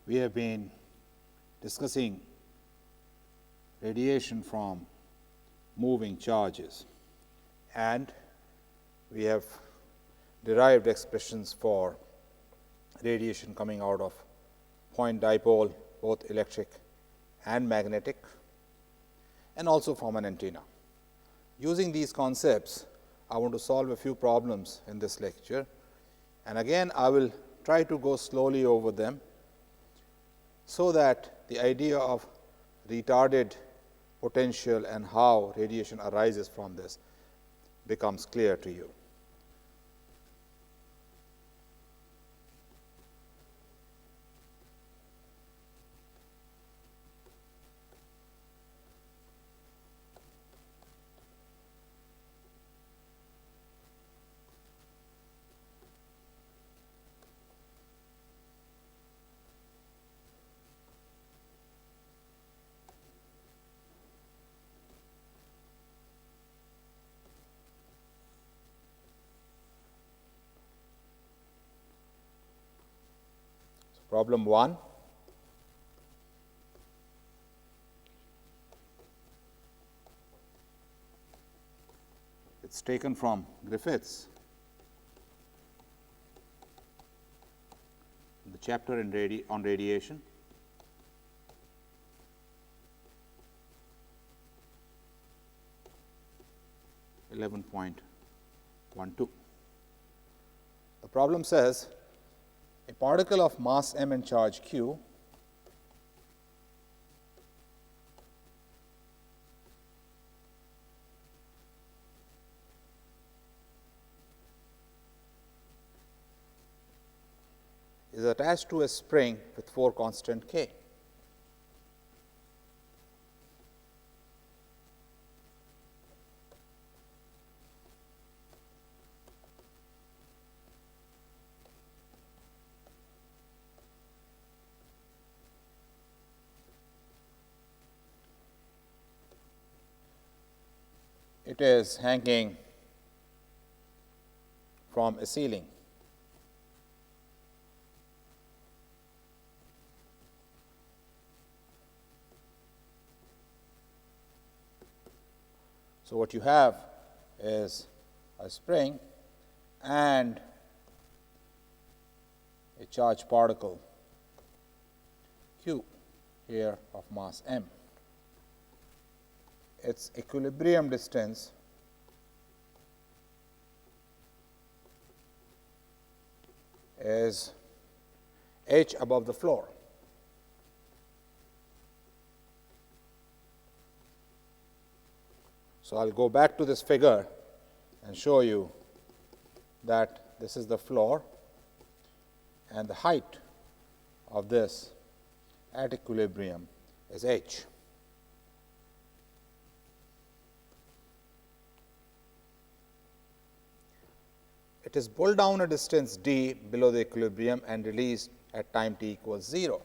We have been discussing radiation from moving charges, and we have derived expressions for radiation coming out of point dipole, both electric and magnetic, and also from an antenna. Using these concepts, I want to solve a few problems in this lecture, and again I will try to go slowly over them, so that the idea of retarded potential and how radiation arises from this becomes clear to you. Problem 1. It's taken from Griffiths, the chapter on radiation. .12. The problem says a particle of mass m and charge q is attached to a spring with 4 constant k. It is hanging from a ceiling. So, what you have is a spring and a charged particle q here of mass m. Its equilibrium distance is h above the floor. So, I will go back to this figure and show you that this is the floor and the height of this at equilibrium is h. It is pulled down a distance d below the equilibrium and released at time t equals 0.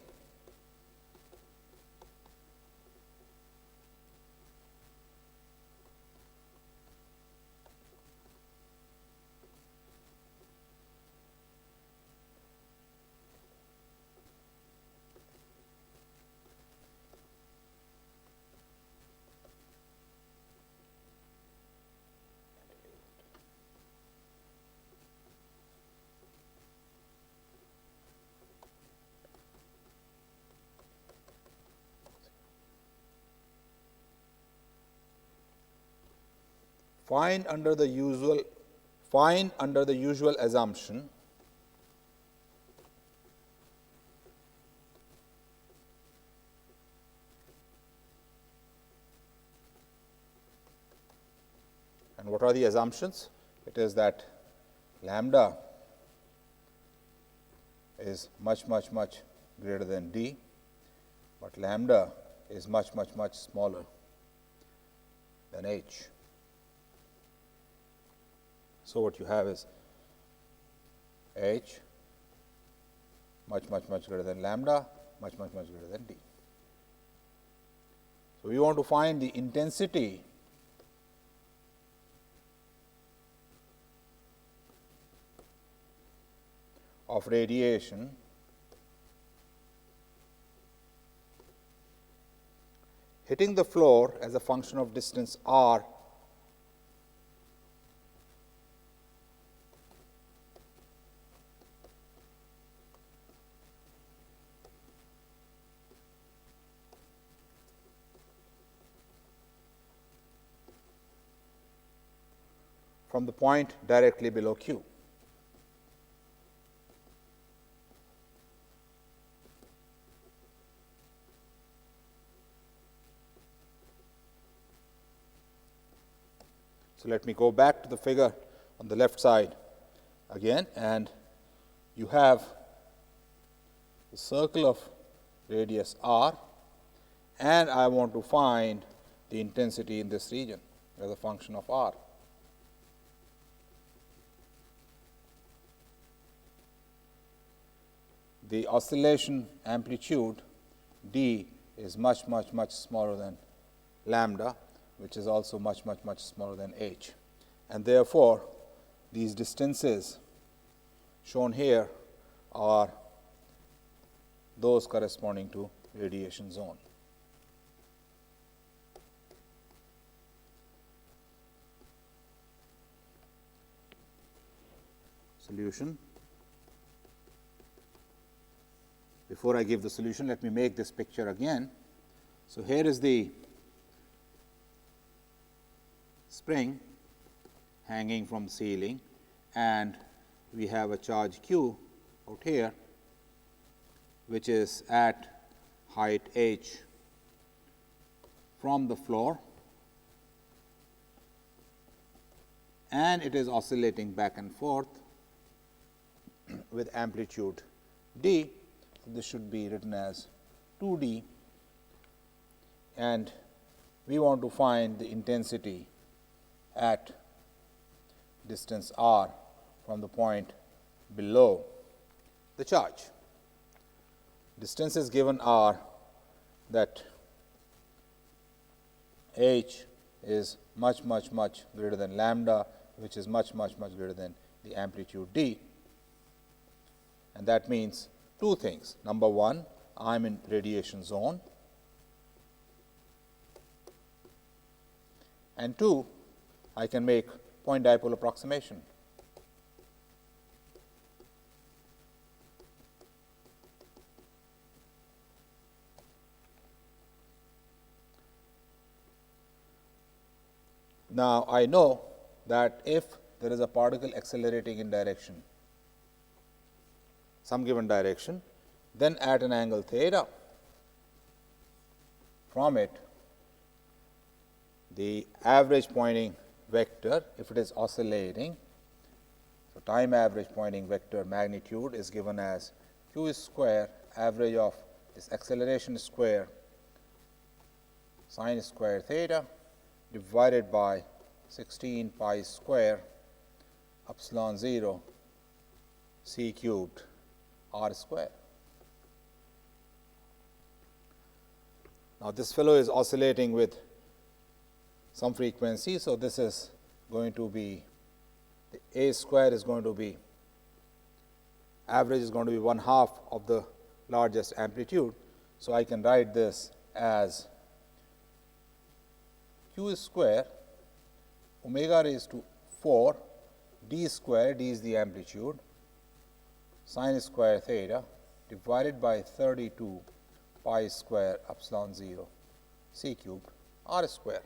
Find under the usual assumption and what are the assumptions? It is that lambda is much greater than d, but lambda is much smaller than h. So, what you have is h much greater than lambda, much greater than d. So, we want to find the intensity of radiation hitting the floor as a function of distance r from the point directly below Q. So, let me go back to the figure on the left side again, and you have the circle of radius r, and I want to find the intensity in this region as a function of r. The oscillation amplitude d is much smaller than lambda, which is also much smaller than h. And therefore, these distances shown here are those corresponding to radiation zone. Solution. Before I give the solution, let me make this picture again. So, here is the spring hanging from the ceiling, and we have a charge q out here, which is at height h from the floor, and it is oscillating back and forth with amplitude d. This should be written as 2d, and we want to find the intensity at distance r from the point below the charge. Distances given are that h is much greater than lambda, which is much greater than the amplitude d, and that means two things. Number one, I am in radiation zone, and two, I can make point dipole approximation. Now, I know that if there is a particle accelerating in direction, some given direction, then at an angle theta, from it the average Poynting vector, if it is oscillating, so time average Poynting vector magnitude is given as q square average of this acceleration square sine square theta divided by 16 pi square epsilon 0 c cubed r square. Now, this fellow is oscillating with some frequency. So, this is going to be the a square is going to be average is going to be 1/2 of the largest amplitude. So, I can write this as q square omega raised to 4 d square, d is the amplitude, sine square theta divided by 32 pi square epsilon 0 c cubed r square.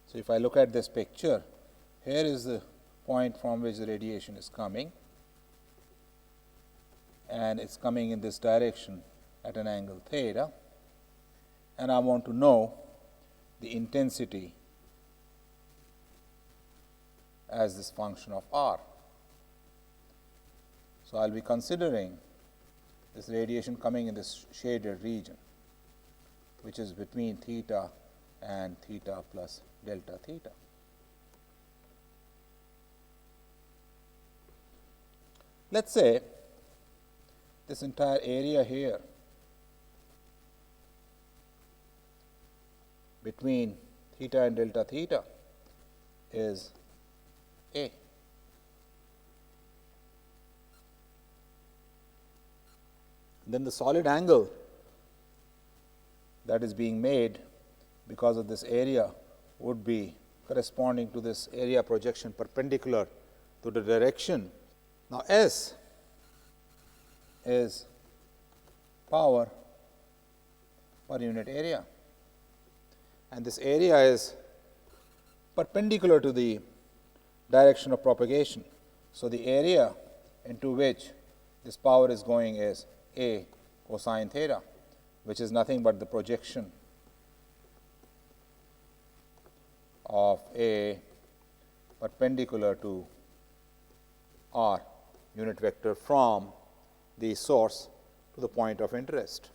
So, if I look at this picture, here is the point from which the radiation is coming, and it is coming in this direction at an angle theta, and I want to know the intensity as this function of r. So, I will be considering this radiation coming in this shaded region, which is between theta and theta plus delta theta. Let us say this entire area here between theta and delta theta is A. Then the solid angle that is being made because of this area would be corresponding to this area projection perpendicular to the direction. Now, S is power per unit area, and this area is perpendicular to the direction of propagation. So, the area into which this power is going is A cosine theta, which is nothing but the projection of A perpendicular to R unit vector from the source to the point of interest.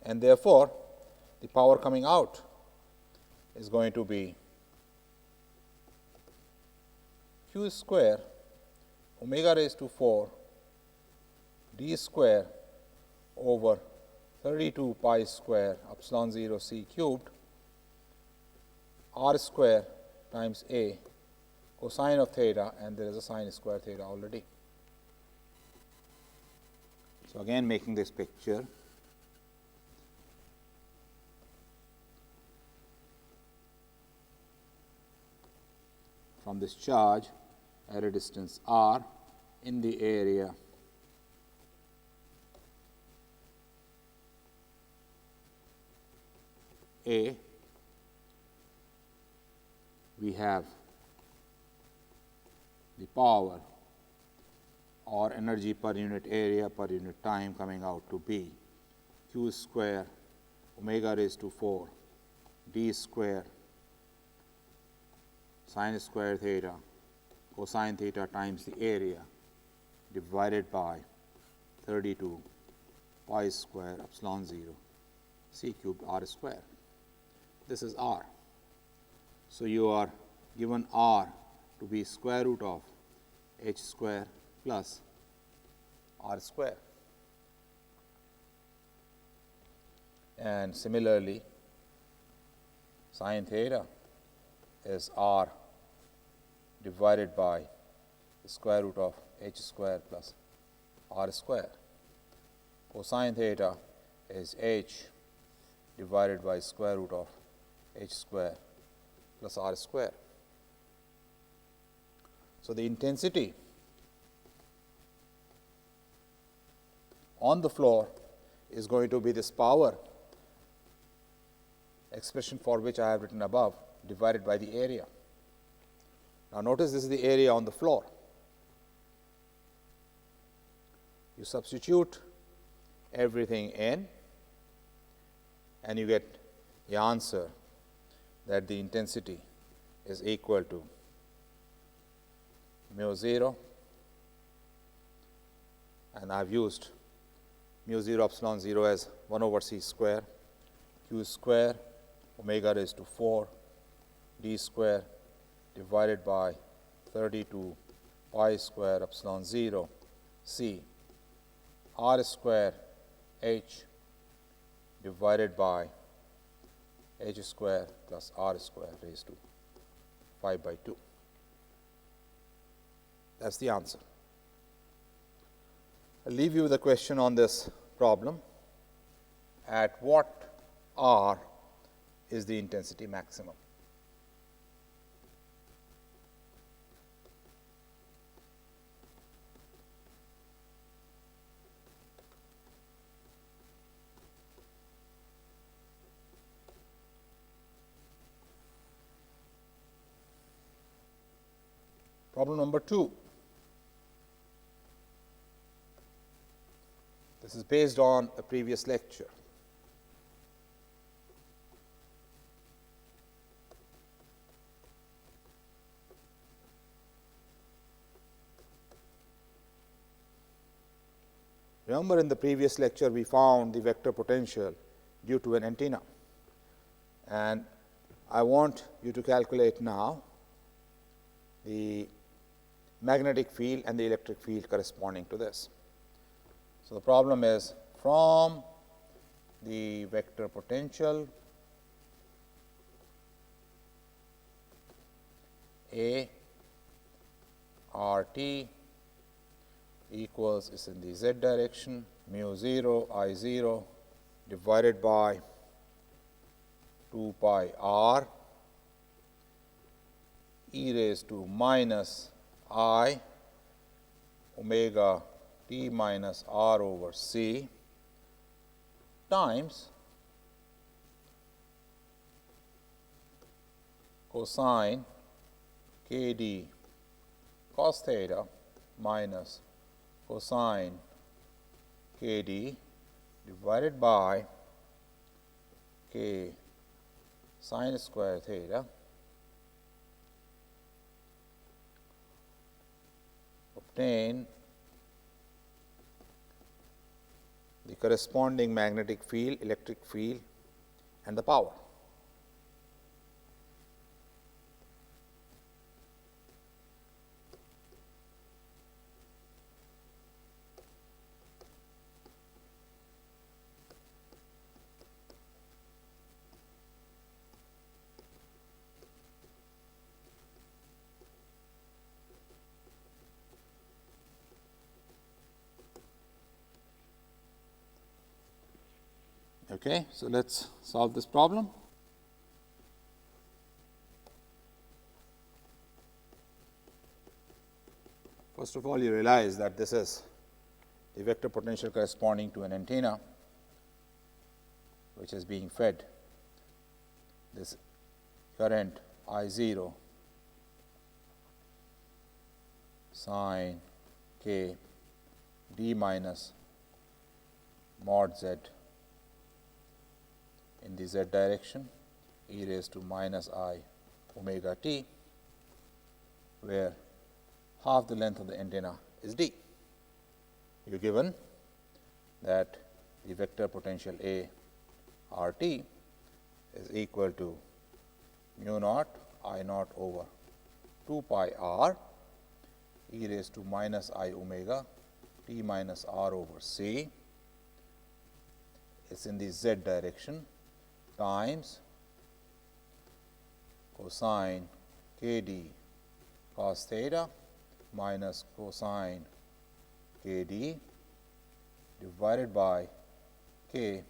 And therefore, the power coming out is going to be q square omega raised to 4 d square over 32 pi square epsilon 0 c cubed r square times A cosine of theta, and there is a sine square theta already. So, again making this picture, from this charge at a distance r in the area A, we have the power or energy per unit area per unit time coming out to be q square omega raised to 4 d square sine square theta cosine theta times the area divided by 32 pi square epsilon 0 c cubed r square. This is r. So, you are given r to be square root of h square plus r square, and similarly sine theta is r divided by the square root of h square plus r square. Cosine theta is h divided by square root of h square plus r square. So, the intensity on the floor is going to be this power expression for which I have written above divided by the area. Now, notice this is the area on the floor. You substitute everything in and you get the answer that the intensity is equal to mu 0, and I have used mu 0 epsilon 0 as 1 over c square q square omega raised to 4 d square divided by 32 pi square epsilon 0 c r square h divided by h square plus r square raised to 5 by 2. That is the answer. I will leave you with a question on this problem. At what r is the intensity maximum? Problem number 2. This is based on a previous lecture. Remember, in the previous lecture we found the vector potential due to an antenna, and I want you to calculate now the magnetic field and the electric field corresponding to this. So, the problem is from the vector potential A r t equals is in the z direction, mu 0 I 0 divided by 2 pi r e raised to minus I omega t minus r over c times cosine k d cos theta minus cosine k d divided by k sin square theta obtain the corresponding magnetic field, electric field and the power. Okay, so let us solve this problem. First of all, you realize that this is the vector potential corresponding to an antenna which is being fed this current I 0 sin k d minus mod z in the z direction e raised to minus I omega t, where half the length of the antenna is d. You are given that the vector potential A r t is equal to mu naught I naught over 2 pi r e raised to minus I omega t minus r over c. It is in the z direction times cosine k d cos theta minus cosine k d divided by k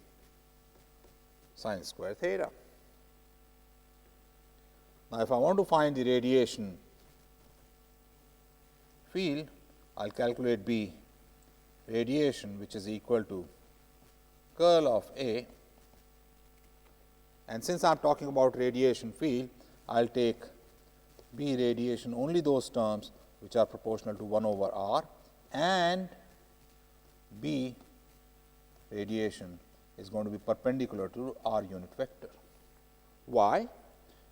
sin square theta. Now, if I want to find the radiation field, I will calculate B radiation, which is equal to curl of A, and since I am talking about radiation field, I will take B radiation only those terms which are proportional to 1 over r, and B radiation is going to be perpendicular to r unit vector. Why?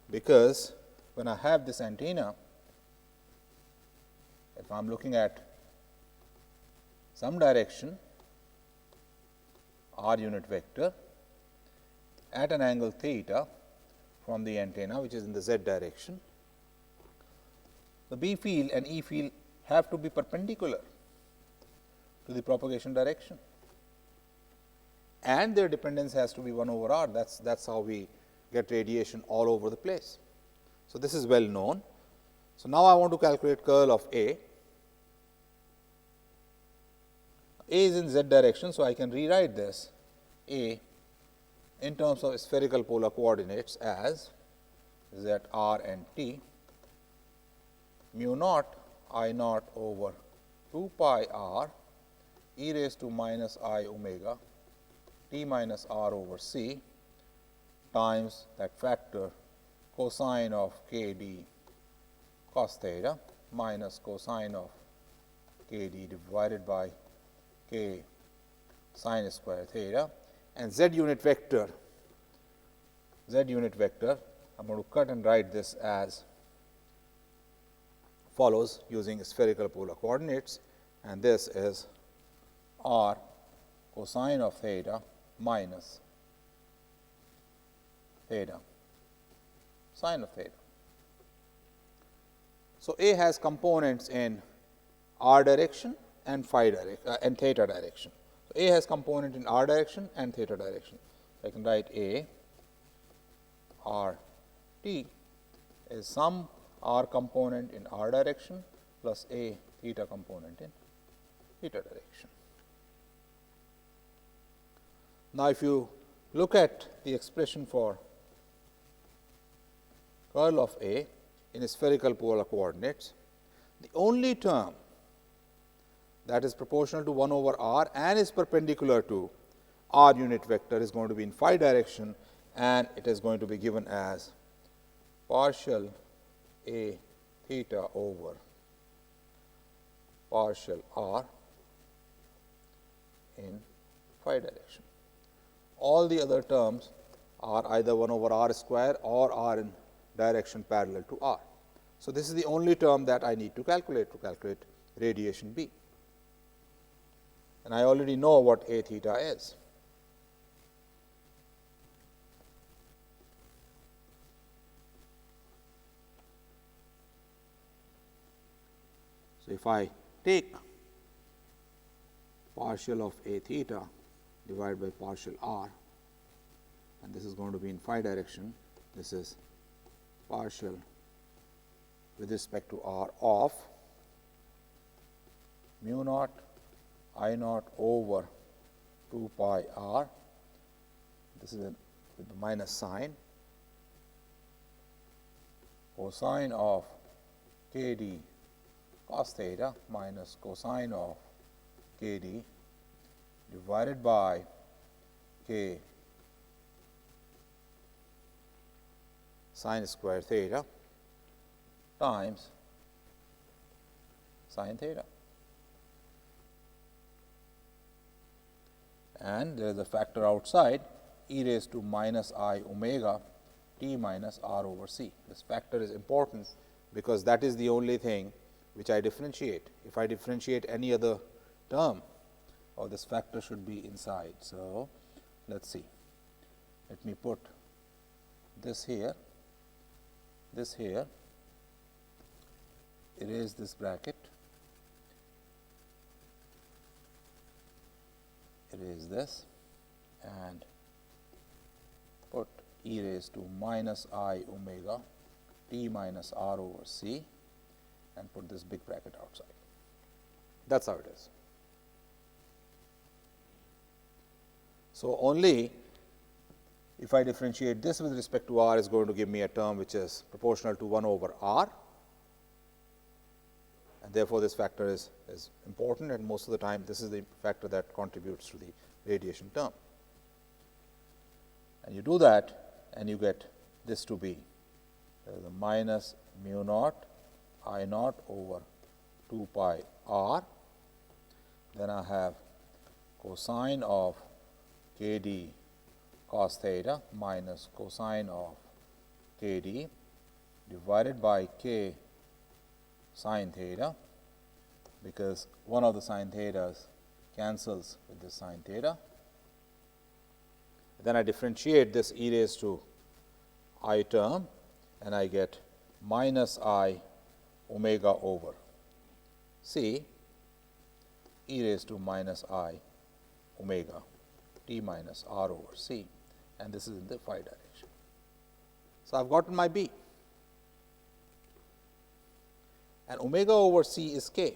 Because when I have this antenna, if I am looking at some direction r unit vector at an angle theta from the antenna, which is in the z direction, the B field and E field have to be perpendicular to the propagation direction, and their dependence has to be 1 over r. That is how we get radiation all over the place. So, this is well known. So, now I want to calculate curl of A. A is in z direction, so I can rewrite this A in terms of spherical polar coordinates as z r and t mu naught I naught over 2 pi r e raised to minus I omega t minus r over c times that factor cosine of k d cos theta minus cosine of k d divided by k sin square theta, and z unit vector I am going to cut and write this as follows using spherical polar coordinates, and this is r cosine of theta minus theta sin of theta. So, A has components in r direction and phi direction and theta direction. So, A has component in r direction and theta direction. So, I can write A r t is some r component in r direction plus a theta component in theta direction. Now, if you look at the expression for curl of A in spherical polar coordinates, the only term that is proportional to 1 over r and is perpendicular to r unit vector is going to be in phi direction, and it is going to be given as partial A theta over partial r in phi direction. All the other terms are either 1 over r square or are in direction parallel to r. So, this is the only term that I need to calculate radiation B, and I already know what A theta is. So, if I take partial of A theta divided by partial r, and this is going to be in phi direction, this is partial with respect to r of mu naught I naught over 2 pi r, this is with the minus sign, cosine of k d cos theta minus cosine of k d divided by k sin square theta times sin theta. And there is a factor outside, e raised to minus I omega t minus r over c. This factor is important because that is the only thing which I differentiate. If I differentiate any other term, or this factor should be inside. So, let us see. Let me put this here, erase this bracket, erase this, and put e raised to minus I omega t minus r over c, and put this big bracket outside. That is how it is. So, only if I differentiate this with respect to r is going to give me a term which is proportional to 1 over r, and therefore, this factor is important, and most of the time this is the factor that contributes to the radiation term. And you do that and you get this to be the minus mu naught I naught over 2 pi r, then I have cosine of k d cos theta minus cosine of k d divided by k sin theta, because one of the sin thetas cancels with the sin theta. Then I differentiate this e raised to I term, and I get minus I omega over c e raised to minus I omega t minus r over c, and this is in the phi direction. So, I have gotten my B, and omega over c is k.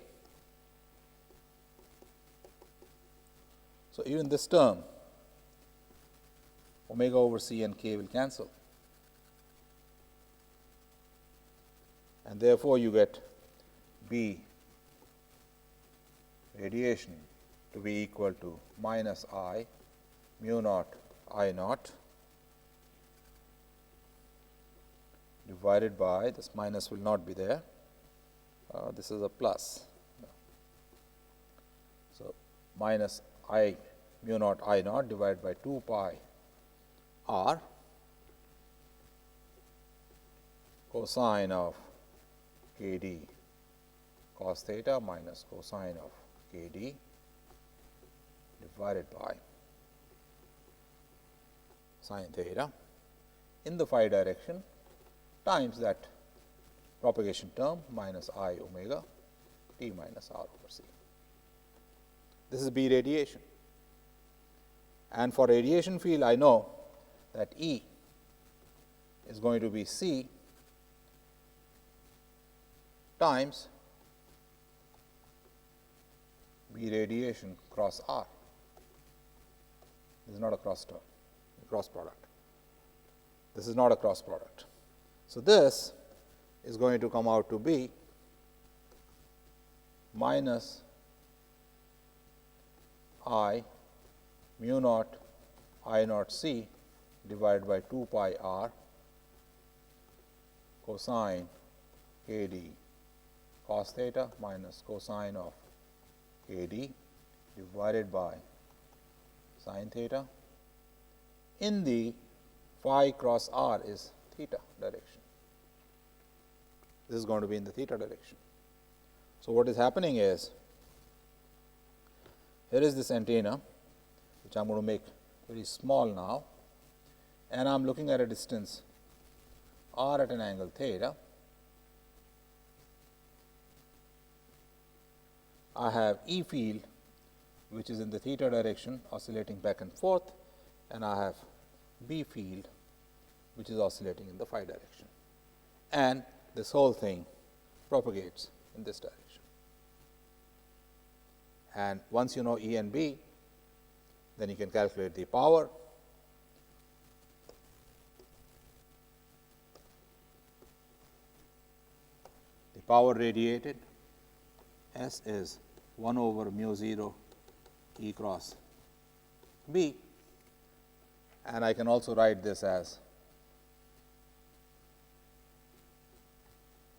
So, even this term omega over c and k will cancel, and therefore, you get B radiation to be equal to minus I mu naught I naught divided by, this minus will not be there, this is a plus. So, minus I mu naught I naught divided by 2 pi r cosine of k d cos theta minus cosine of k d divided by sin theta in the phi direction times that propagation term minus I omega t minus r over c. This is B radiation, and for radiation field I know that E is going to be c times B E radiation cross R. This is not a cross term, a cross product. This is not a cross product. So, this is going to come out to be minus I mu naught I naught C divided by 2 pi r cosine k d cos theta minus cosine of k d divided by sin theta in the phi cross r is theta direction. This is going to be in the theta direction. So, what is happening is, here is this antenna, which I am going to make very small now, and I am looking at a distance r at an angle theta. I have E field, which is in the theta direction oscillating back and forth, and I have B field, which is oscillating in the phi direction, and this whole thing propagates in this direction. And once you know E and B, then you can calculate the power. The power radiated S is 1 over mu 0 E cross B, and I can also write this as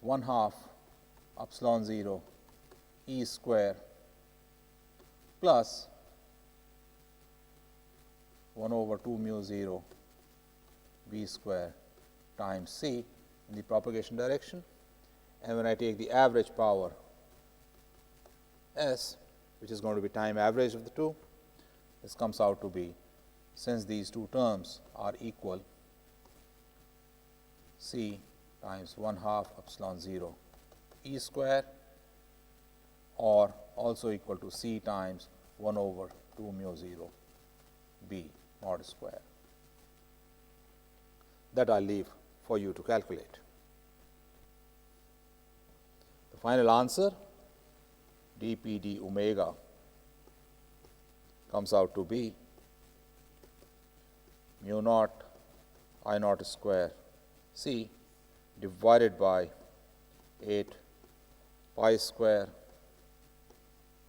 1/2 epsilon 0 E square plus 1 over 2 mu 0 B square times C in the propagation direction, and when I take the average power S, which is going to be time average of the two, this comes out to be, since these two terms are equal, C times 1/2 epsilon 0 E square, or also equal to C times 1 over 2 mu 0 B mod square. That I will leave for you to calculate. The final answer, d p d omega, comes out to be mu naught I naught square C divided by 8 pi square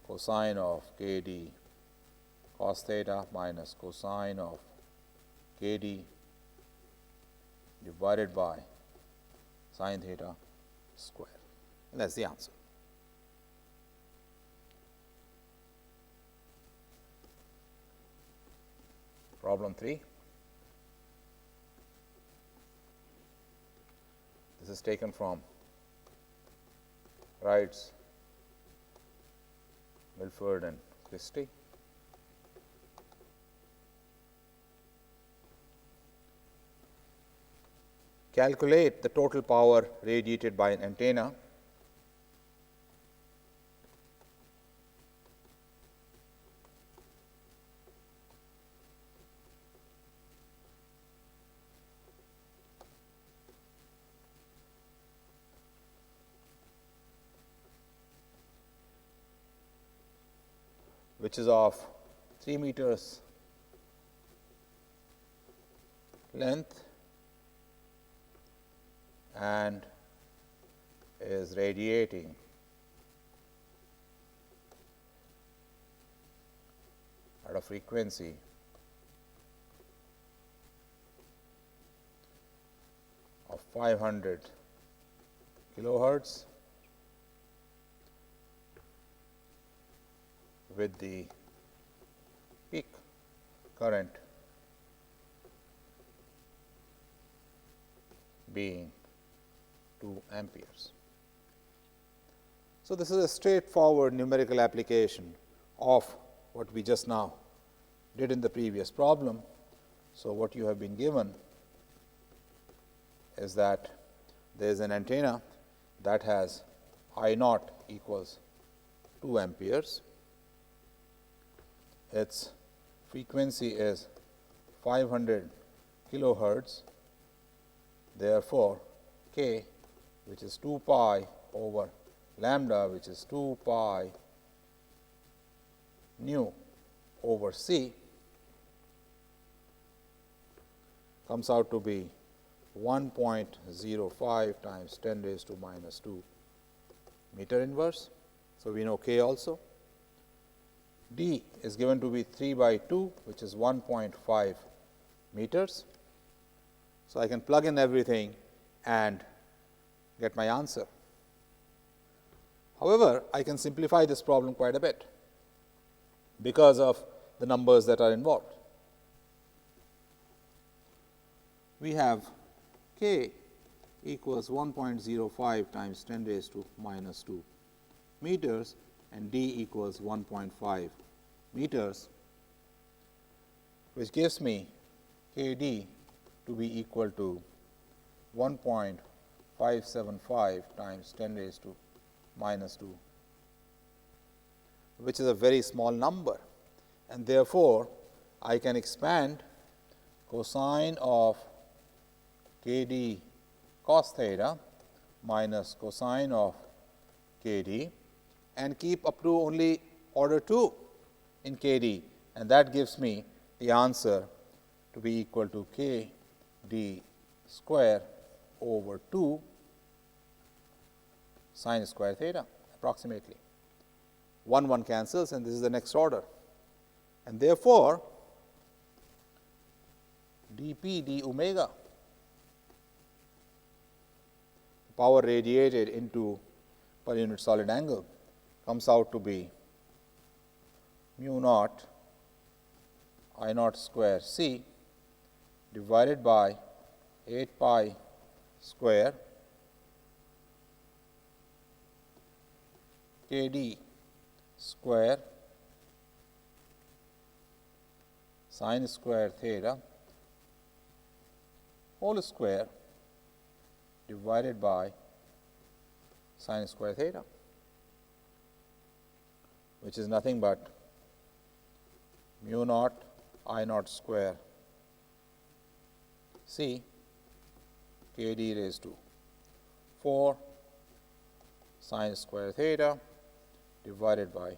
cosine of k d cos theta minus cosine of k d divided by sin theta square. And that is the answer. Problem 3. This is taken from Wright's, Milford and Christie. Calculate the total power radiated by an antenna which is of 3 meters length and is radiating at a frequency of 500 kilohertz with the peak current being 2 amperes. So, this is a straightforward numerical application of what we just now did in the previous problem. So, what you have been given is that there is an antenna that has I naught equals 2 amperes. Its frequency is 500 kilohertz. Therefore, k, which is 2 pi over lambda, which is 2 pi nu over c comes out to be 1.05 times 10 raised to minus 2 meter inverse. So, we know k also. D is given to be 3 by 2, which is 1.5 meters. So, I can plug in everything and get my answer. However, I can simplify this problem quite a bit because of the numbers that are involved. We have k equals 1.05 times 10 raised to minus 2 meters and d equals 1.5 meters, which gives me k d to be equal to 1.575 times 10 raised to minus 2, which is a very small number, and therefore, I can expand cosine of k d cos theta minus cosine of k d and keep up to only order 2 in k d, and that gives me the answer to be equal to k d square over 2 sine square theta approximately. 1 cancels, and this is the next order, and therefore, dp d omega power radiated into per unit solid angle comes out to be mu naught I naught square c divided by 8 pi square k d square sine square theta whole square divided by sine square theta, which is nothing but mu naught I naught square c k d raised to 4 sine square theta divided by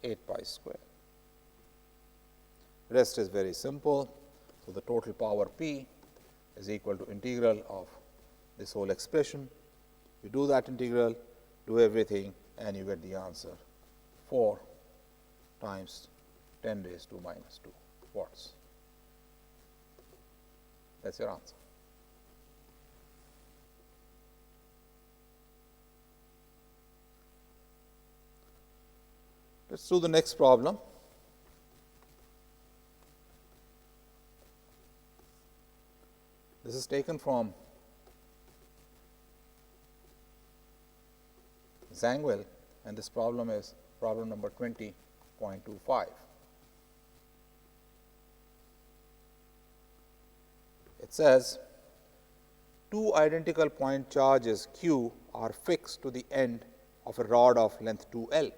8 pi square. Rest is very simple. So, the total power P is equal to integral of this whole expression. You do that integral, do everything, and you get the answer 4 times 10 raised to minus 2 watts. That is your answer. Let us do the next problem. This is taken from Zangwill, and this problem is problem number 20.25. It says, two identical point charges Q are fixed to the end of a rod of length 2L.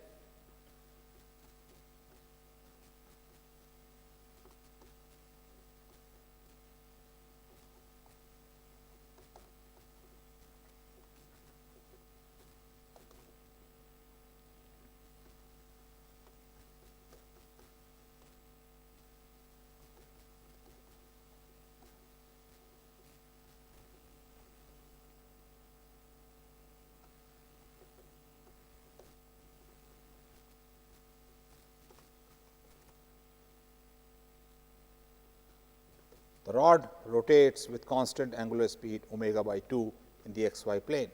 The rod rotates with constant angular speed omega by 2 in the xy plane.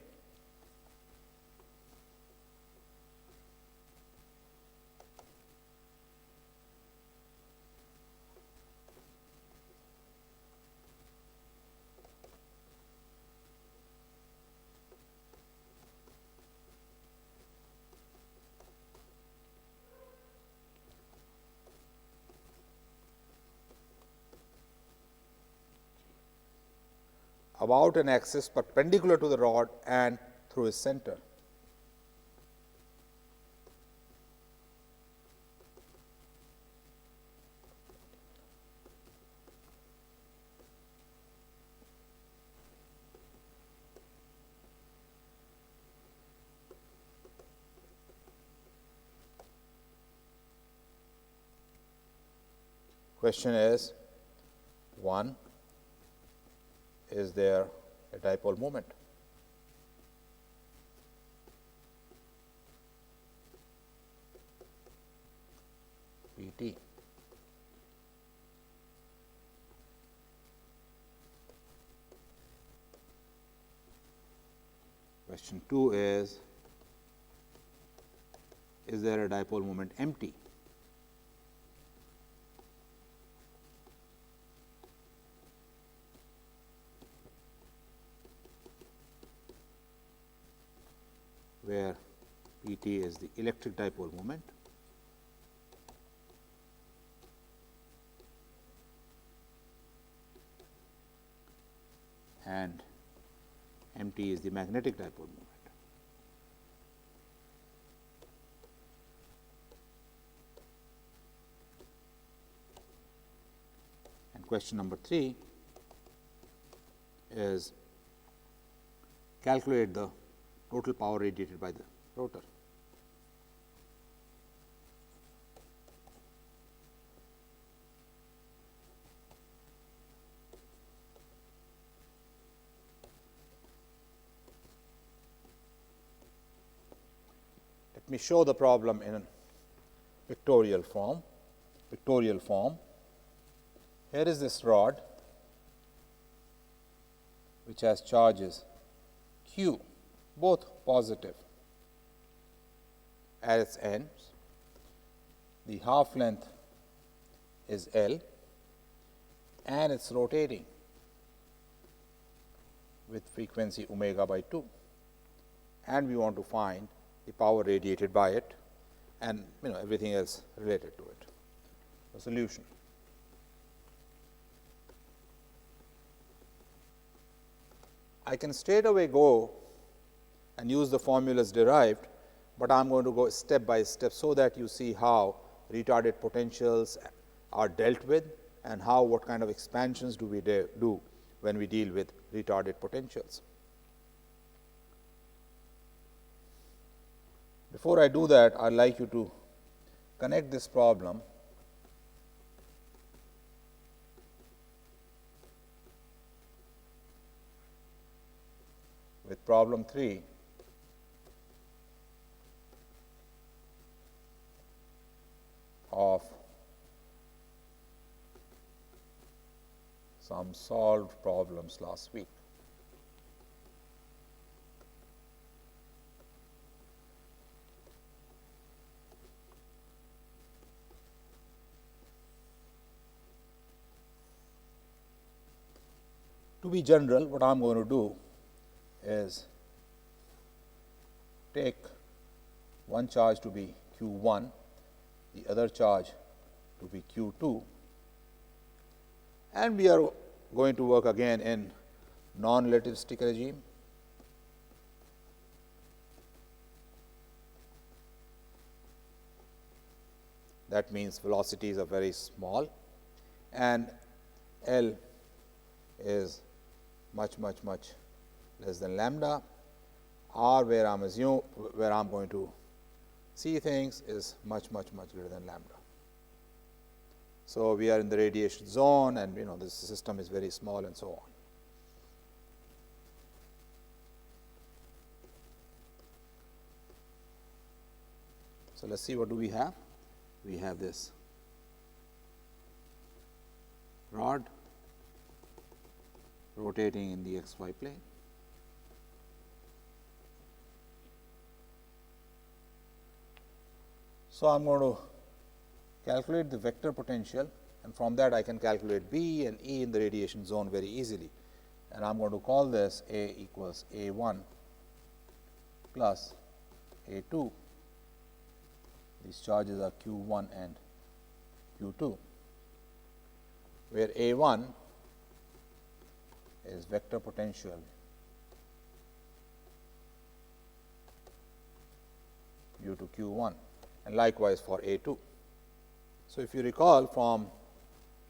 About an axis perpendicular to the rod and through its center. Question is, 1, is there a dipole moment? Pt. Question 2 is there a dipole moment Mt? Where Pt is the electric dipole moment and Mt is the magnetic dipole moment. And question number 3 is calculate the total power radiated by the rotor. Let me show the problem in pictorial form. Here is this rod which has charges Q, both positive, at its ends. The half length is L and it is rotating with frequency omega by 2, and we want to find the power radiated by it and everything else related to it. The solution. I can straight away go and use the formulas derived, but I am going to go step by step so that you see how retarded potentials are dealt with and what kind of expansions do we do when we deal with retarded potentials. Before I do that, I would like you to connect this problem with problem 3 of some solved problems last week. To be general, what I am going to do is take one charge to be Q1, the other charge to be Q2, and we are going to work again in non-relativistic regime. That means velocities are very small and L is much less than lambda. R, where I am going to see things, is much greater than lambda. So, we are in the radiation zone and this system is very small and so on. So, let us see what do we have. We have this rod rotating in the xy plane. So, I am going to calculate the vector potential, and from that I can calculate B and E in the radiation zone very easily, and I am going to call this A equals A1 plus A2. These charges are Q1 and Q2, where A1 is vector potential due to Q1, and likewise for A2. So, if you recall from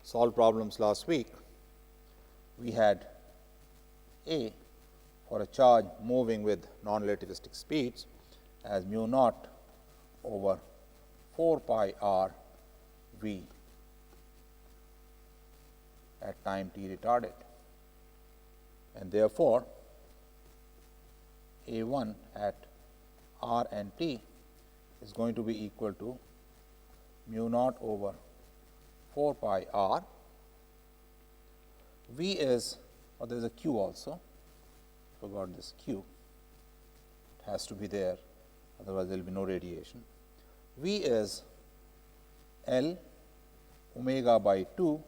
solved problems last week, we had A for a charge moving with non-relativistic speeds as mu naught over 4 pi r V at time t retarded, and therefore, A 1 at r and t is going to be equal to mu naught over 4 pi r. V is, or there is a q also, forgot this q, it has to be there, otherwise there will be no radiation. V is L omega by 2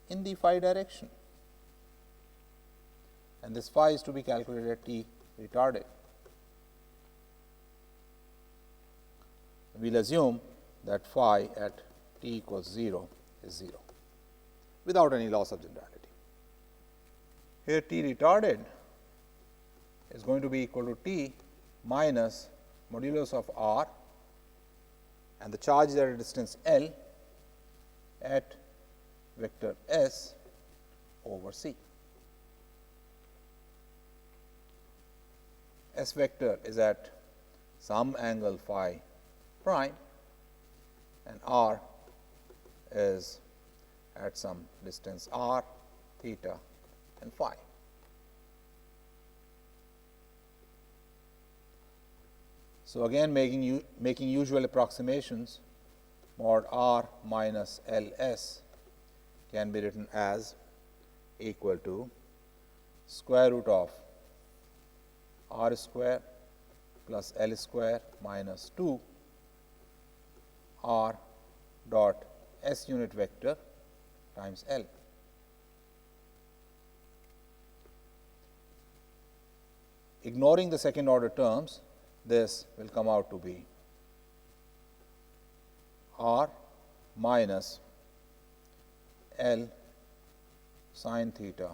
in the phi direction, and this phi is to be calculated at t retarded. We will assume that phi at t equals 0 is 0 without any loss of generality. Here t retarded is going to be equal to t minus modulus of r, and the charge is at a distance L at vector s over c. S vector is at some angle phi prime, and r is at some distance r, theta and phi. So, again making usual approximations, mod r minus L s can be written as equal to square root of r square plus L square minus 2 r dot s unit vector times L. Ignoring the second order terms, this will come out to be r minus L sin theta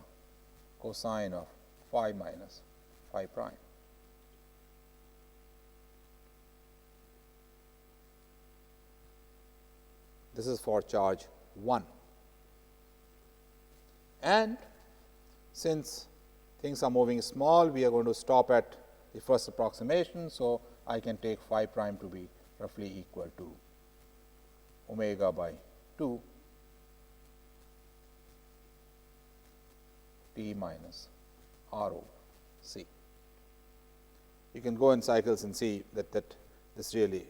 cosine of phi minus phi prime. This is for charge 1, and since things are moving small, we are going to stop at the first approximation. So, I can take phi prime to be roughly equal to omega by 2 t minus r over c. You can go in cycles and see that this really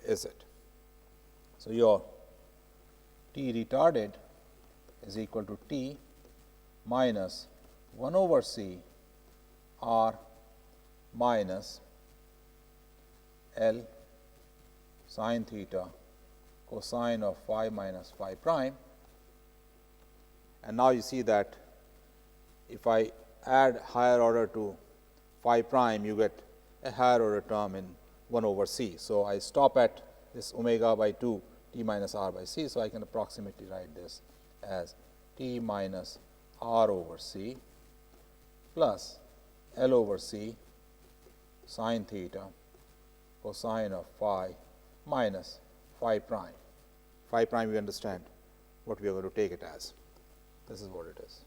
is it. So, your t retarded is equal to t minus 1 over c r minus L sin theta cosine of phi minus phi prime. And now, you see that if I add higher order to phi prime, you get a higher order term in 1 over c. So, I stop at this omega by 2 t minus r by c. So, I can approximately write this as t minus r over c plus L over c sin theta cosine of phi minus phi prime. Phi prime, we understand what we are going to take it as. This is what it is,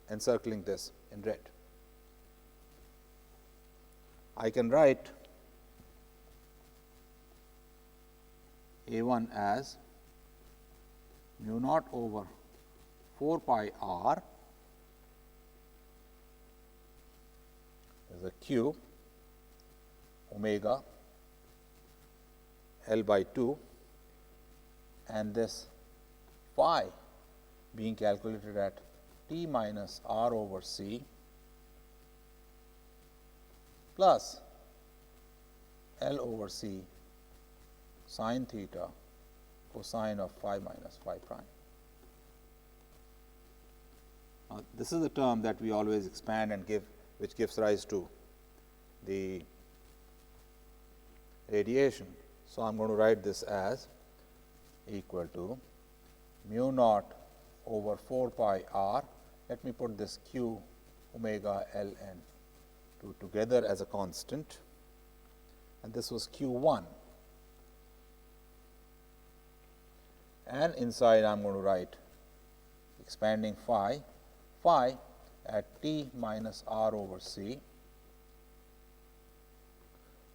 encircling this in red. I can write A 1 as mu naught over 4 pi r is a q omega L by 2, and this phi being calculated at t minus r over c plus L over c sin theta cosine of phi minus phi prime. This is the term that we always expand and give, which gives rise to the radiation. So, I am going to write this as equal to mu naught over 4 pi r. Let me put this q omega L and 2 together as a constant, and this was q 1, and inside I am going to write expanding phi at t minus r over c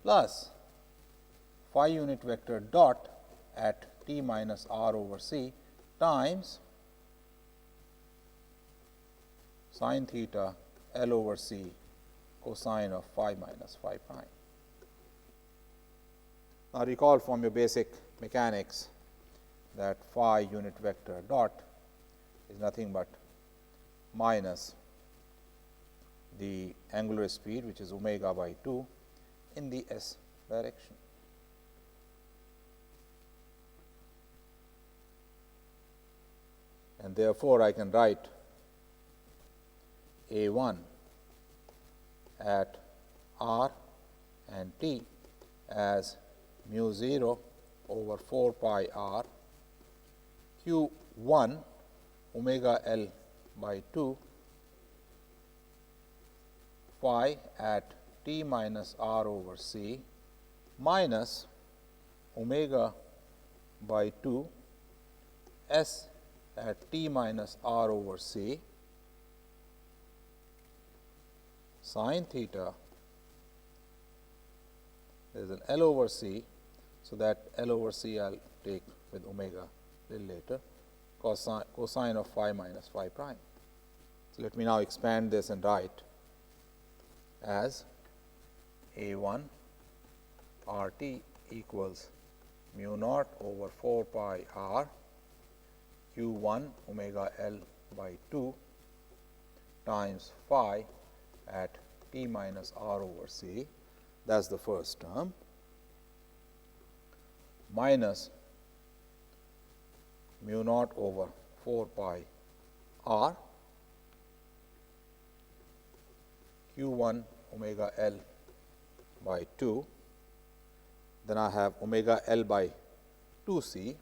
plus phi unit vector dot at t minus r over c times sin theta L over C cosine of phi minus phi prime. Now, recall from your basic mechanics that phi unit vector dot is nothing but minus the angular speed, which is omega by 2 in the s direction. And therefore, I can write A 1 at r and t as mu 0 over 4 pi r q 1 omega L by 2 phi at t minus r over c minus omega by 2 s at t minus r over c sin theta. There is an L over c. So, that L over c I will take with omega a little later, cosine of phi minus phi prime. So, let me now expand this and write as A 1 R t equals mu naught over 4 pi r q 1 omega L by 2 times phi at t minus r over c, that is the first term, minus mu naught over 4 pi r q 1 omega L by 2, then I have omega L by 2 c,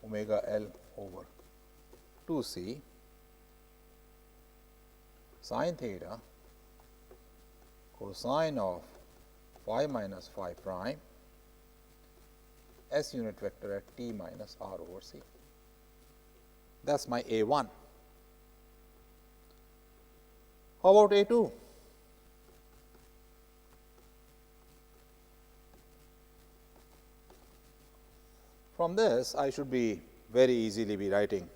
omega L over 2 c sin theta cosine of phi minus phi prime s unit vector at t minus r over c. That is my A 1. How about A 2? From this, I should be very easily be writing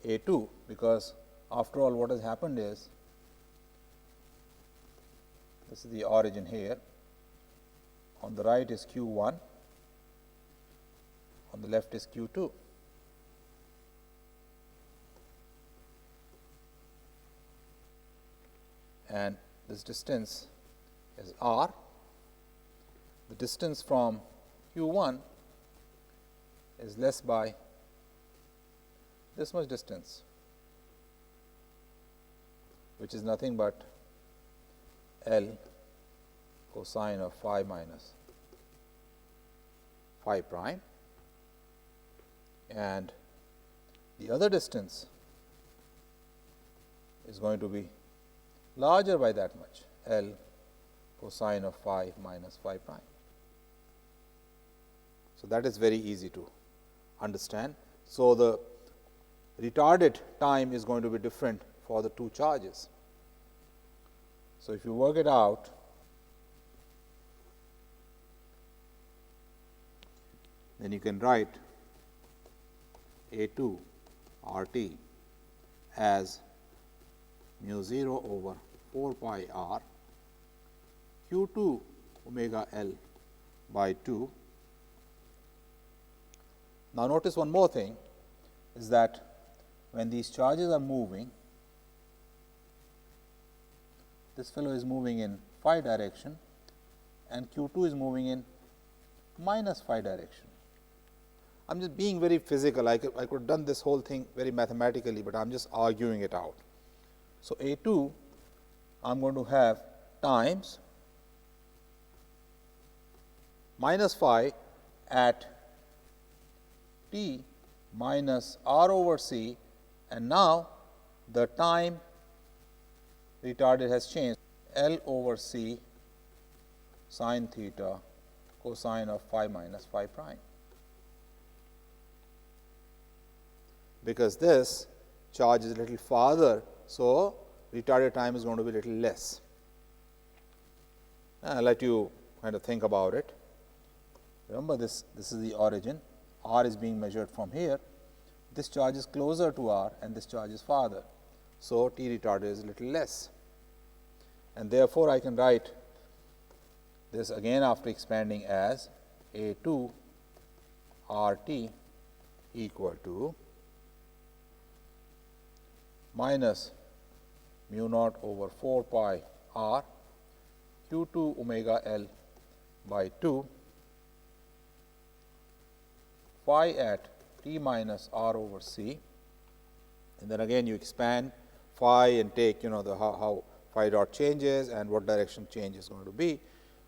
A 2, because after all what has happened is, this is the origin here, on the right is q 1, on the left is q 2. And this distance is r. The distance from q 1 is less by this much distance, which is nothing but L cosine of phi minus phi prime, and the other distance is going to be larger by that much, L cosine of phi minus phi prime. So, that is very easy to understand. So, the retarded time is going to be different for the two charges. So, if you work it out, then you can write A 2 R t as mu 0 over 4 pi r q 2 omega L by 2. Now, notice one more thing is that when these charges are moving, this fellow is moving in phi direction and q 2 is moving in minus phi direction. I am just being very physical. I could have done this whole thing very mathematically, but I am just arguing it out. So, A 2 I am going to have times minus phi at t minus r over c, and now the time retarded has changed, L over c sin theta cosine of phi minus phi prime, because this charge is a little farther. So, retarded time is going to be a little less. I will let you kind of think about it. Remember, this is the origin, r is being measured from here. this charge is closer to r and this charge is farther. So, T retarded is a little less, and therefore, I can write this again after expanding as A 2 R T equal to minus mu naught over 4 pi r q 2 omega L by 2 phi at T minus r over c, and then again you expand phi and take the how phi dot changes and what direction change is going to be,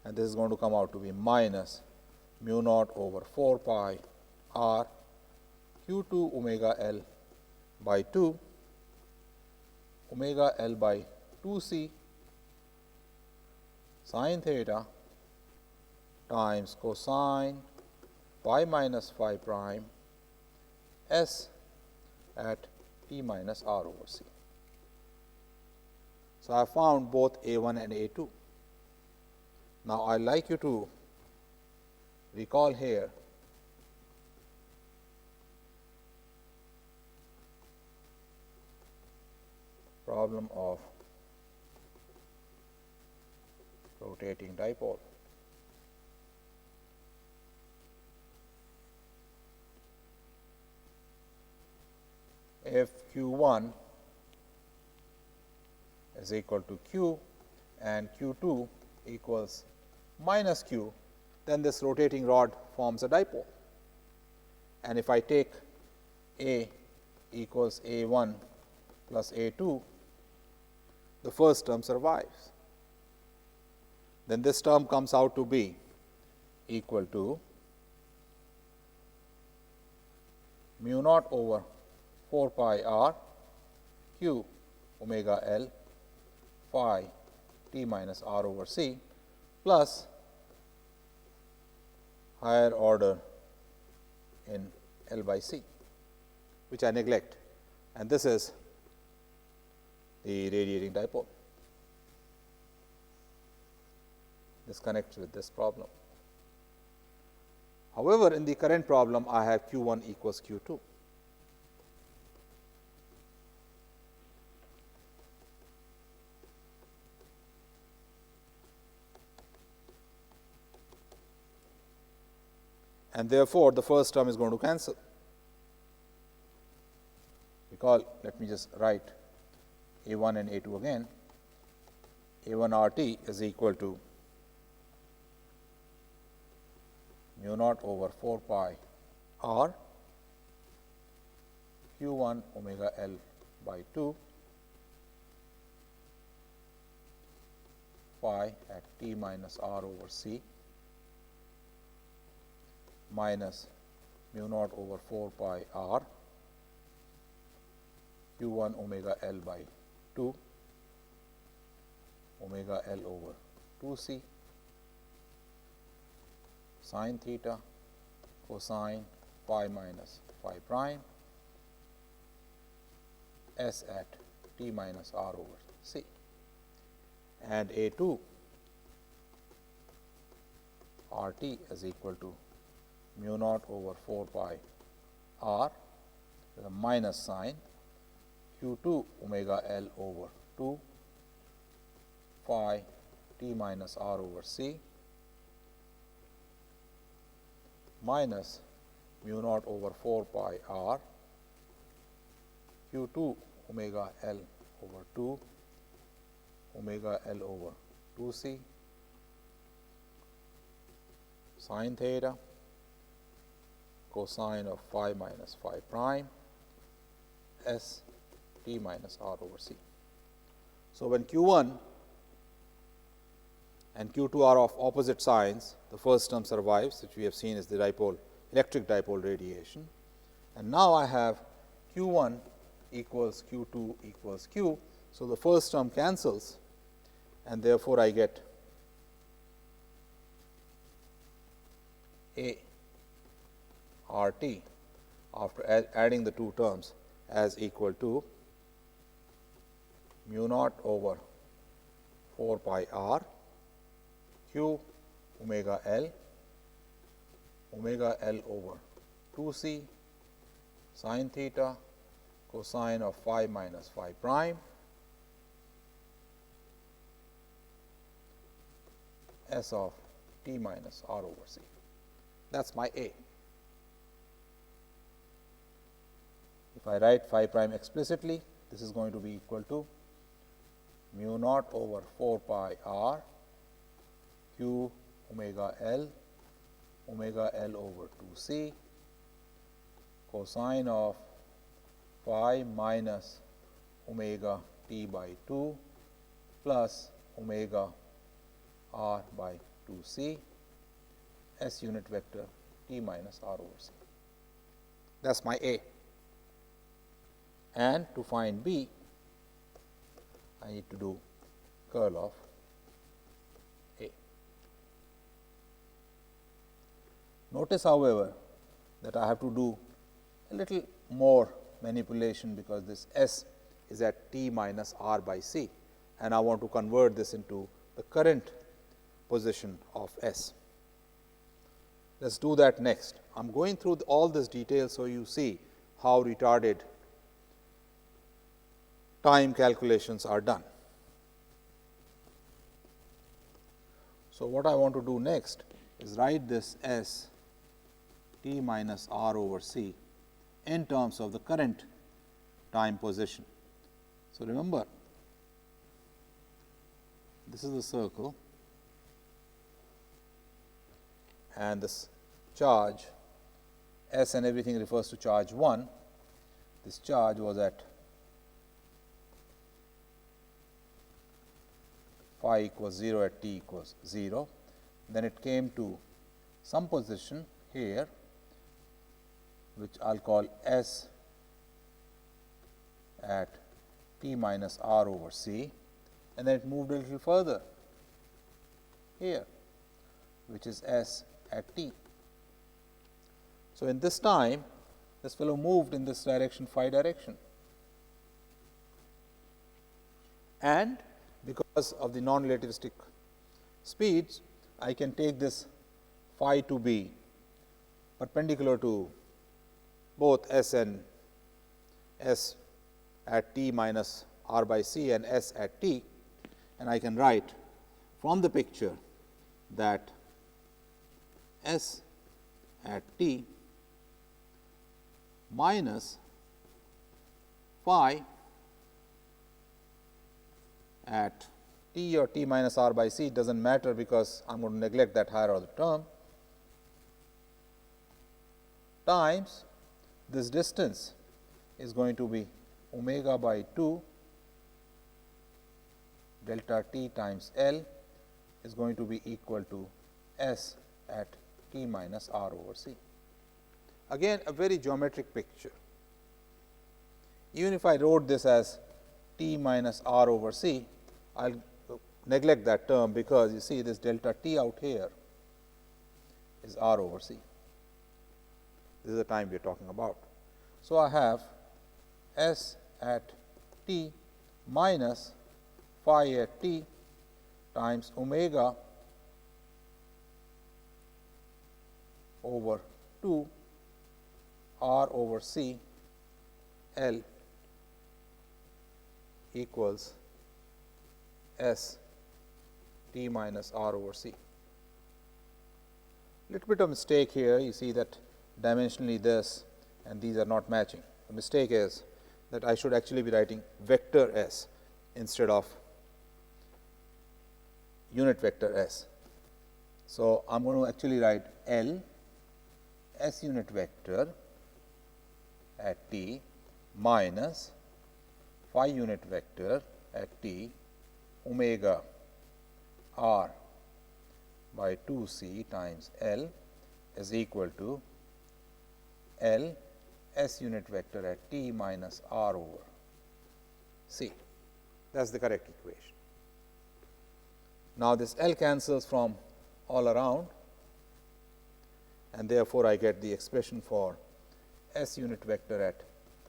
and this is going to come out to be minus mu naught over 4 pi r q 2 omega L by 2 omega L by 2 c sin theta times cosine phi minus phi prime s at T minus r over c. So, I have found both A 1 and A 2. Now, I would like you to recall here problem of rotating dipole. If q 1 is equal to q and q 2 equals minus q, then this rotating rod forms a dipole. And if I take A equals A 1 plus A 2, the first term survives. Then this term comes out to be equal to mu naught over 4 pi r q omega L phi T minus r over c plus higher order in L by c, which I neglect, and this is the radiating dipole. This connects with this problem. However, in the current problem, I have q 1 equals q 2. And therefore, the first term is going to cancel. Recall, let me just write A 1 and A 2 again. A 1 R T is equal to mu naught over 4 pi r q 1 omega L by 2 phi at T minus r over c minus mu naught over 4 pi r q 1 omega L by 2 omega L over 2 c sin theta cosine phi minus phi prime s at T minus r over c, and A 2 R T is equal to mu naught over 4 pi r with a minus sign q 2 omega L over 2 phi T minus r over c minus mu naught over 4 pi r q 2 omega L over 2 omega L over 2 c sin theta cosine of phi minus phi prime s T minus r over c. So, when q 1 and q 2 are of opposite signs, the first term survives, which we have seen is the dipole electric dipole radiation. And now, I have q 1 equals q 2 equals q. So, the first term cancels, and therefore, I get A R T after adding the two terms as equal to mu naught over 4 pi r q omega L over 2 c sin theta cosine of phi minus phi prime S of t minus r over c. That is my A. If I write phi prime explicitly, this is going to be equal to mu naught over 4 pi r q omega L over 2 c cosine of phi minus omega t by 2 plus omega r by 2 c S unit vector t minus r over c. That is my A. And to find B, I need to do curl of A. Notice, however, that I have to do a little more manipulation, because this S is at t minus r by c, and I want to convert this into the current position of S. Let us do that next. I am going through all this detail, so you see how retarded time calculations are done. So, what I want to do next is write this S t minus r over c in terms of the current time position. So, remember, this is the circle and this charge S and everything refers to charge 1. This charge was at phi equals 0 at t equals 0. Then it came to some position here, which I will call S at t minus r over c, and then it moved a little further here, which is S at t. So, in this time, this fellow moved in this direction, phi direction, and because of the non-relativistic speeds, I can take this phi to be perpendicular to both S and S at t minus r by c and S at t, and I can write from the picture that S at t minus phi at t or t minus r by c, it does not matter, because I am going to neglect that higher order term, times this distance is going to be omega by 2 delta t times L is going to be equal to S at t minus r over c. Again, a very geometric picture. Even if I wrote this as t minus r over c, I will neglect that term, because you see this delta t out here is r over c. This is the time we are talking about. So, I have S at t minus phi at t times omega over 2 r over c L equals S t minus r over c. Little bit of mistake here. You see that dimensionally this and these are not matching. The mistake is that I should actually be writing vector S instead of unit vector S. So, I am going to actually write L S unit vector at t minus phi unit vector at t omega r by 2 c times L is equal to L S unit vector at t minus r over c. That is the correct equation. Now, this L cancels from all around, and therefore, I get the expression for S unit vector at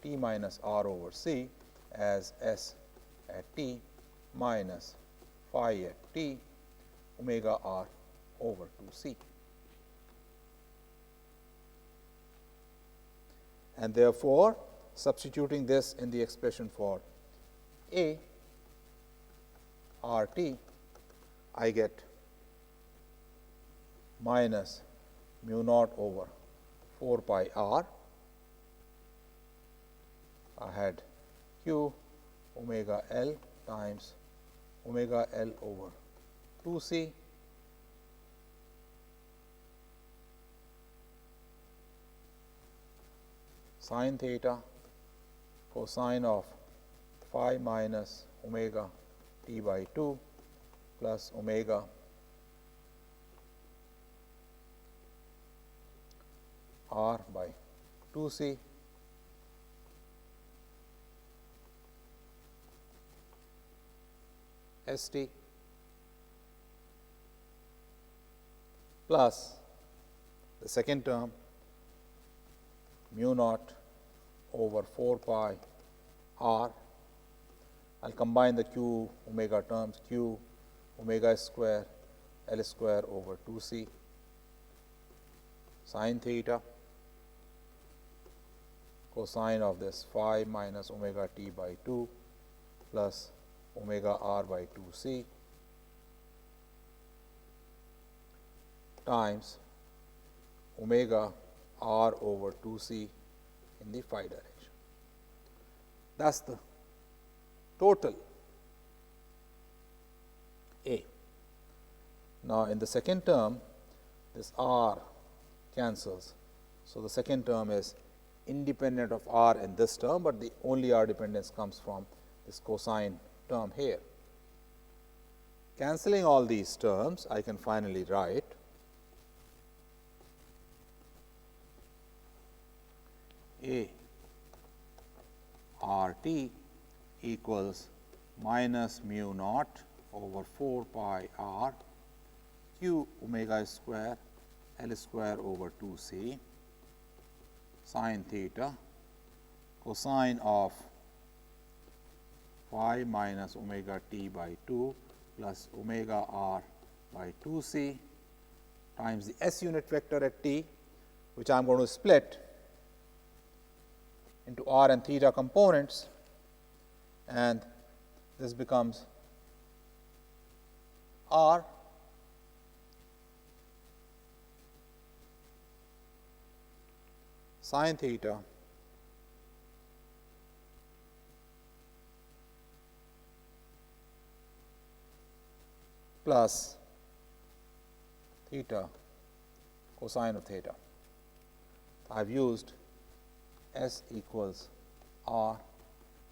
t minus r over c as S at t minus phi at t omega r over 2 c. and therefore, substituting this in the expression for A R t, I get minus mu naught over 4 pi r. I had q omega L times omega L over 2 c sin theta cosine of phi minus omega t by 2 plus omega r by 2 c S t plus the second term mu naught over 4 pi r. I will combine the q omega terms, q omega square L square over 2 c sin theta cosine of this phi minus omega t by 2 plus omega r by 2 c times omega r over 2 c in the phi direction. That is the total A. Now, in the second term, this r cancels. So, the second term is independent of r in this term, but the only r dependence comes from this cosine term here. Cancelling all these terms, I can finally write A r t equals minus mu naught over 4 pi r q omega square L square over 2 c sin theta cosine of phi minus omega t by 2 plus omega r by 2 c times the s unit vector at t, which I am going to split into r and theta components, and this becomes r sin theta plus theta cosine of theta. I have used S equals r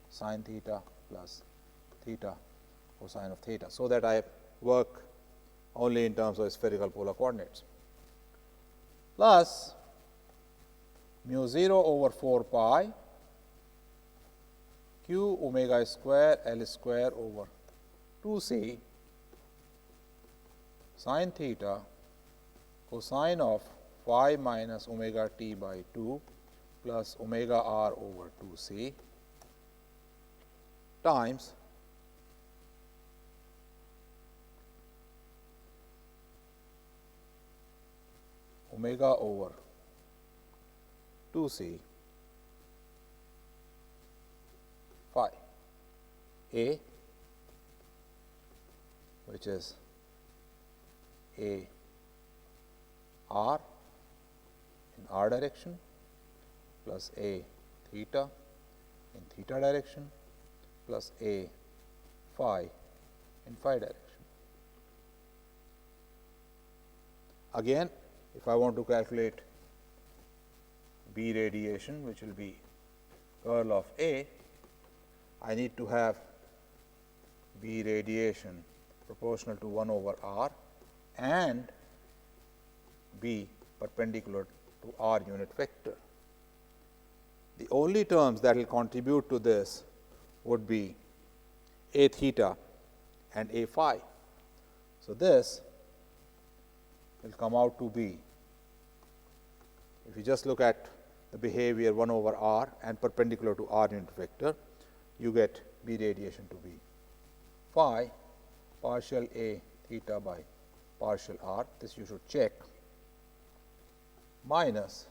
sin theta plus theta cosine of theta, so that I work only in terms of spherical polar coordinates, plus mu 0 over 4 pi q omega square L square over 2 c sin theta cosine of phi minus omega t by 2 plus omega r over 2 c times omega over 2 c phi A, which is A r in r direction plus A theta in theta direction plus A phi in phi direction. Again, if I want to calculate B radiation, which will be curl of A, I need to have B radiation proportional to 1 over r and B perpendicular to r unit vector. The only terms that will contribute to this would be A theta and A phi. So, this will come out to be, if you just look at the behavior 1 over r and perpendicular to r unit vector, you get B radiation to be phi partial A theta by partial r, this you should check, minus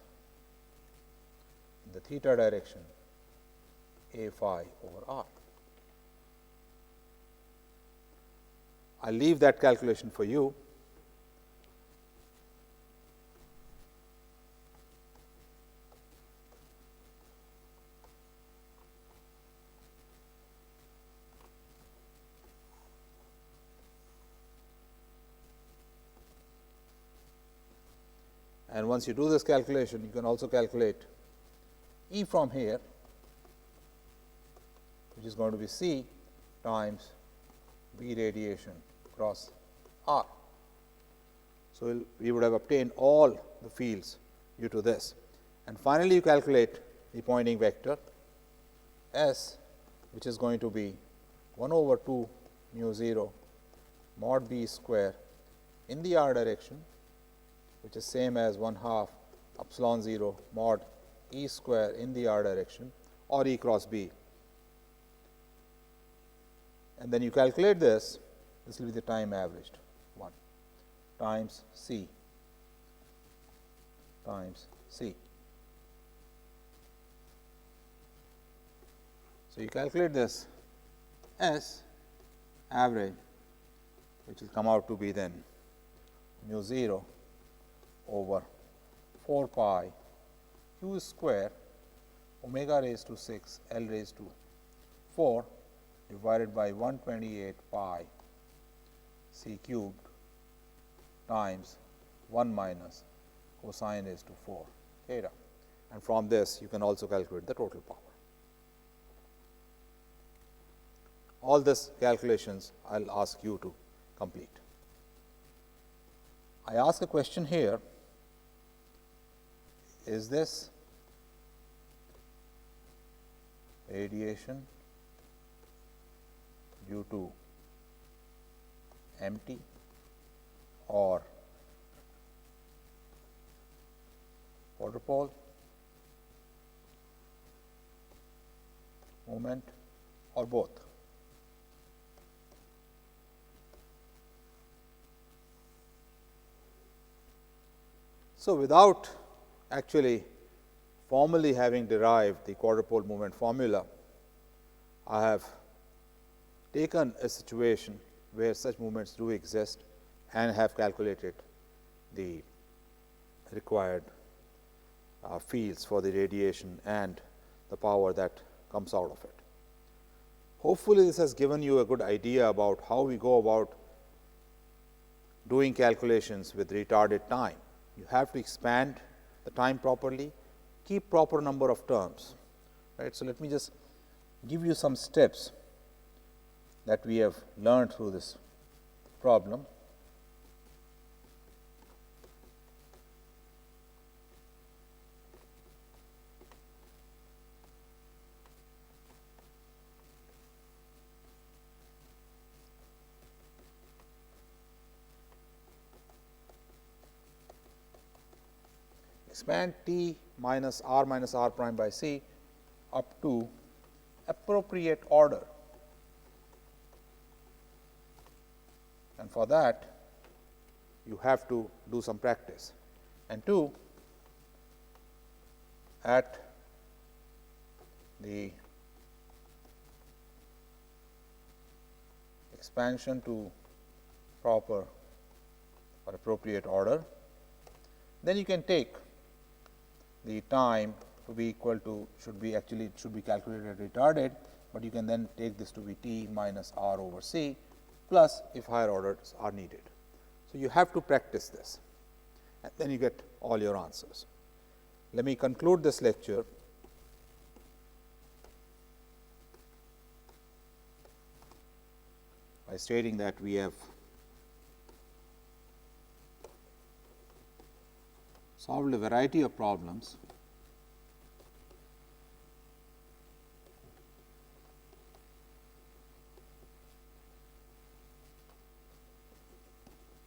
in the theta direction a phi over r. I will leave that calculation for you. And once you do this calculation, you can also calculate E from here, which is going to be C times B radiation cross R. So, we would have obtained all the fields due to this. And finally, you calculate the Poynting vector S, which is going to be 1 over 2 mu 0 mod B square in the R direction, which is same as 1/2 epsilon 0 mod E square in the R direction, or E cross B. And then you calculate this will be the time averaged 1 times C times C. So, you calculate this S average, which will come out to be then mu 0 over 4 pi q square omega raised to 6 L raised to 4 divided by 128 pi C cubed times 1 minus cosine raised to 4 theta. And from this you can also calculate the total power. All this calculations I will ask you to complete. I ask a question here, is this radiation due to empty or quadrupole movement or both? So, without actually formally having derived the quadrupole movement formula, I have taken a situation where such movements do exist and have calculated the required fields for the radiation and the power that comes out of it. Hopefully, this has given you a good idea about how we go about doing calculations with retarded time. You have to expand the time properly, keep proper number of terms, right. So, let me just give you some steps that we have learned through this problem. Expand T minus R prime by C up to appropriate order, and for that you have to do some practice. And 2, at the expansion to proper or appropriate order, then you can take the time to be equal to, should be calculated retarded, but you can then take this to be T minus R over C plus if higher orders are needed. So, you have to practice this and then you get all your answers. Let me conclude this lecture by stating that we have solved a variety of problems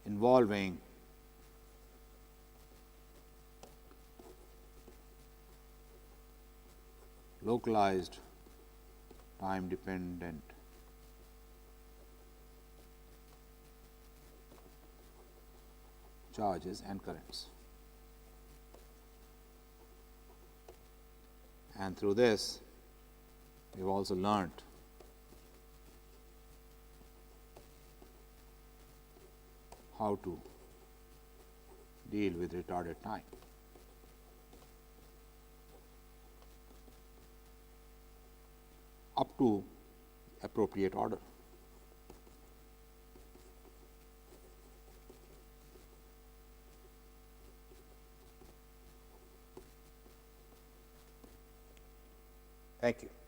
involving localized time dependent charges and currents. And through this, we've also learned how to deal with retarded time. Up to appropriate order. Thank you.